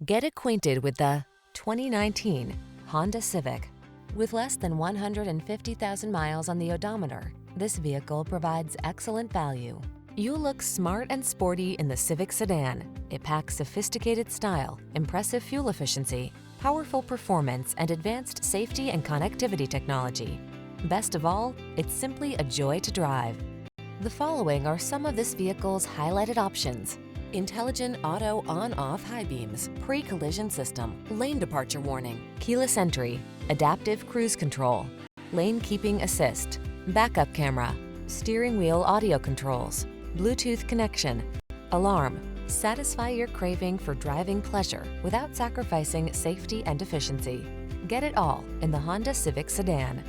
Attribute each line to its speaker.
Speaker 1: Get acquainted with the 2019 Honda Civic. With less than 150,000 miles on the odometer, this vehicle provides excellent value. You'll look smart and sporty in the Civic sedan. It packs sophisticated style, impressive fuel efficiency, powerful performance, and advanced safety and connectivity technology. Best of all, it's simply a joy to drive. The following are some of this vehicle's highlighted options: intelligent auto on-off high beams, pre-collision system, lane departure warning, keyless entry, adaptive cruise control, lane keeping assist, backup camera, steering wheel audio controls, Bluetooth connection, alarm. Satisfy your craving for driving pleasure without sacrificing safety and efficiency. Get it all in the Honda Civic sedan.